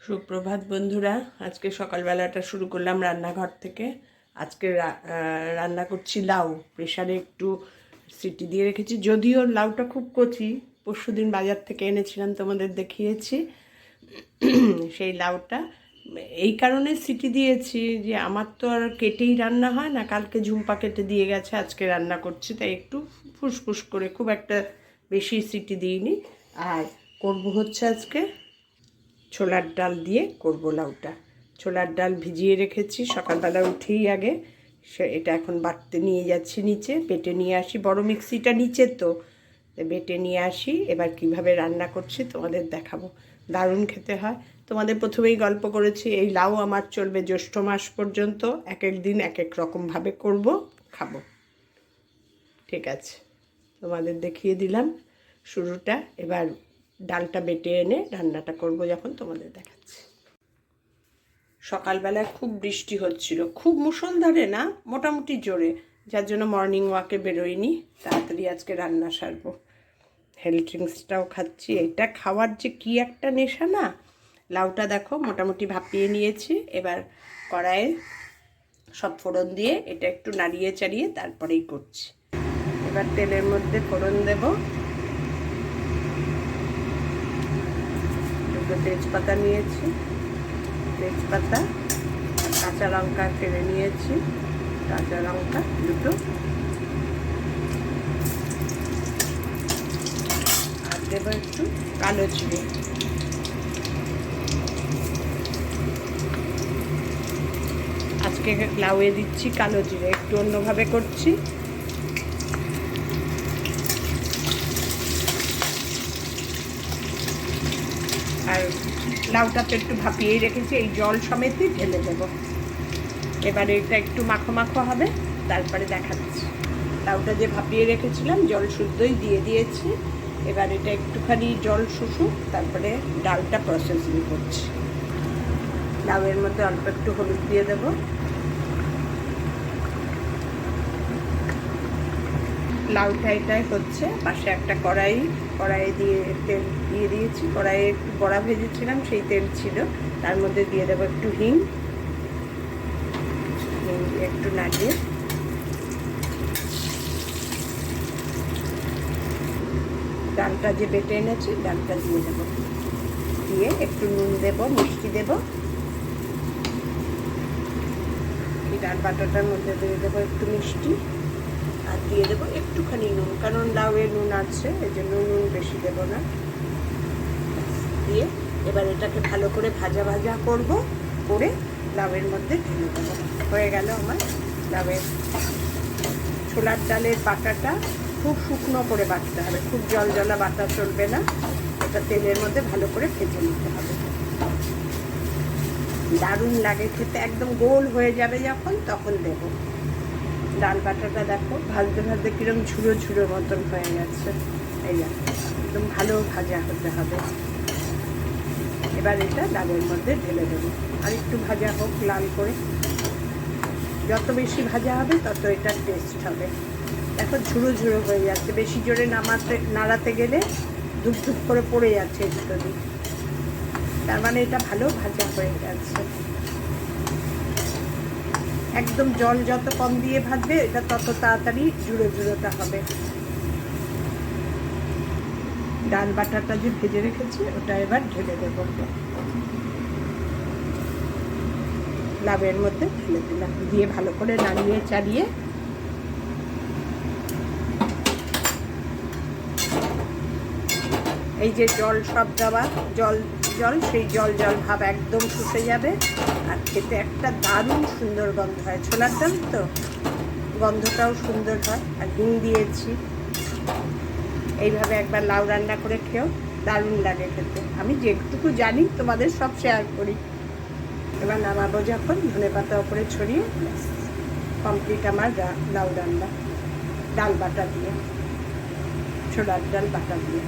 সুপ্রভাত বন্ধুরা, আজকে সকালবেলাটা শুরু করলাম রান্নাঘর থেকে। আজকে রান্না করছি লাউ। প্রেশারে একটু সিটি দিয়ে রেখেছি, যদিও লাউটা খুব কচি। পরশুদিন বাজার থেকে এনেছিলাম, তোমাদের দেখিয়েছি। সেই লাউটা এই কারণে সিটি দিয়েছি যে আমার তো আর কেটেই রান্না হয় না, কালকে ঝুম্পা কেটে দিয়ে গেছে, আজকে রান্না করছি, তাই একটু ফুসফুস করে, খুব একটা বেশি সিটি দিইনি। আর করবো হচ্ছে আজকে ছোলার ডাল দিয়ে করব লাউটা। ছোলার ডাল ভিজিয়ে রেখেছি সকালবেলা উঠেই আগে। এটা এখন বাটতে নিয়ে যাচ্ছি নিচে, বেটে নিয়ে আসি। বড় মিক্সিটা নিচে, তো বেটে নিয়ে আসি। এবার কিভাবে রান্না করছি তোমাদের দেখাবো। দারুণ খেতে হয়। তোমাদের প্রথমেই গল্প করেছি, এই লাউ আমার চলবে জ্যৈষ্ঠ মাস পর্যন্ত। এক এক দিন এক এক রকমভাবে করব, খাবো। ঠিক আছে, তোমাদের দেখিয়ে দিলাম শুরুটা। এবার ডালটা বেটে এনে রান্নাটা করব যখন তোমাদের দেখাচ্ছি। সকালবেলায় খুব বৃষ্টি হচ্ছিল, খুব মুষলধারে না, মোটামুটি জোরে, যার জন্য মর্নিং ওয়াকে বেরোয়নি। তাড়াতাড়ি আজকে রান্না সারবো। হেলথ ড্রিঙ্কসটাও খাচ্ছি। এটা খাওয়ার যে কি একটা নেশা না। লাউটা দেখো মোটামুটি ভাপিয়ে নিয়েছি। এবার কড়াইয়ে সব ফোড়ন দিয়ে এটা একটু নাড়িয়ে চাড়িয়ে তারপরেই করছি। এবার তেলের মধ্যে ফোড়ন দেব। দুটো তেজপাতা নিয়েছি, তেজপাতা, কাঁচা লঙ্কা ফেলে নিয়েছি, কাঁচা লঙ্কা দুটো, আর দেবো একটু কালো জিরে। আজকে লাউয়ে দিচ্ছি কালো জিরে, একটু অন্যভাবে করছি। আর লাউটা তো একটু ভাপিয়েই রেখেছি, এই জল সমেতই ঢেলে দেব। এবারে এটা একটু মাখো মাখো হবে, তারপরে দেখাচ্ছি। লাউটা যে ভাপিয়ে রেখেছিলাম জল শুদ্ধই দিয়ে দিয়েছি। এবার এটা একটুখানি জল শুষুক, তারপরে ডালটা প্রসেসিং করছি। লাউয়ের মধ্যে অল্প একটু হলুদ দিয়ে দেব। লাউটা এটাই হচ্ছে। পাশে একটা কড়াই দিয়ে তেল দিয়ে দিয়েছি। কড়াইয়ে একটু বড়া ভেজেছিলাম, সেই তেল ছিল। তার মধ্যে দিয়ে দেবো একটু হিং দিয়ে একটু নাড়িয়ে ডালটা যে বেটে এনেছি ডালটা দিয়ে দেবো। দিয়ে একটু নুন দেব, মিষ্টি দেব। এই ডাল বাটাটার মধ্যে দিয়ে দেবো একটু মিষ্টি, আর দিয়ে দেবো একটুখানি নুন, কারণ লাউয়ে নুন আছে, এই জন্য নুন বেশি দেবো না। দিয়ে এবার এটাকে ভালো করে ভাজা ভাজা করব, করে লাউয়ের মধ্যে ঢেলে দেবো। হয়ে গেল আমার লাউয়ের ছোলার ডালের বাটাটা। খুব শুকনো করে বাটতে হবে, খুব জল জলা বাটা চলবে না। এটা তেলের মধ্যে ভালো করে ভেজে নিতে হবে। দারুণ লাগে খেতে, একদম গোল হয়ে যাবে যখন, তখন দেব। ডাল বাটাটা দেখো ভাজতে ভাজতে কিরম ঝুড়ো ঝুড়ো মতন হয়ে গেছে। এই একদম ভালো ভাজা হতে হবে। এবার এটা ডালের মধ্যে ঢেলে দেবো। আর একটু ভাজা হোক লাল করে, যত বেশি ভাজা হবে তত এটা টেস্ট হবে। দেখো ঝুড়ো ঝুড়ো হয়ে যাচ্ছে, বেশি জোরে নাড়াতে গেলে ধুপ ধুপ করে পড়ে যাচ্ছে দুটো দিক, তার মানে এটা ভালো ভাজা হয়ে গেছে। একদম জল যত কম দিয়ে ভাজবে এটা তত তাড়াতাড়ি ঝুড়ো ঝুড়োটা হবে। ডাল বাটাটা যে ভেজে রেখেছি ওটা এবার ঢেলে দেবো। লাউয়ের মধ্যে ঢেলে দিলাম, দিয়ে ভালো করে নাড়িয়ে চাড়িয়ে এই যে জল সব দেওয়া, জল সেই জল ভাব একদম শুষে যাবে। আর খেতে একটা দারুণ সুন্দর গন্ধ হয়। ছোলার ডাল তো গন্ধটাও সুন্দর হয়। আর হিং দিয়েছি। এইভাবে একবার লাউ রান্না করে খেও, দারুণ লাগে খেতে। আমি যেটুকু জানি তোমাদের সব শেয়ার করি। এবার নামাবো যখন, ধনেপাতা ওপরে ছড়িয়ে কমপ্লিট আমার লাউ রান্না, ডাল বাটা দিয়ে, ছোলার ডাল বাটা দিয়ে।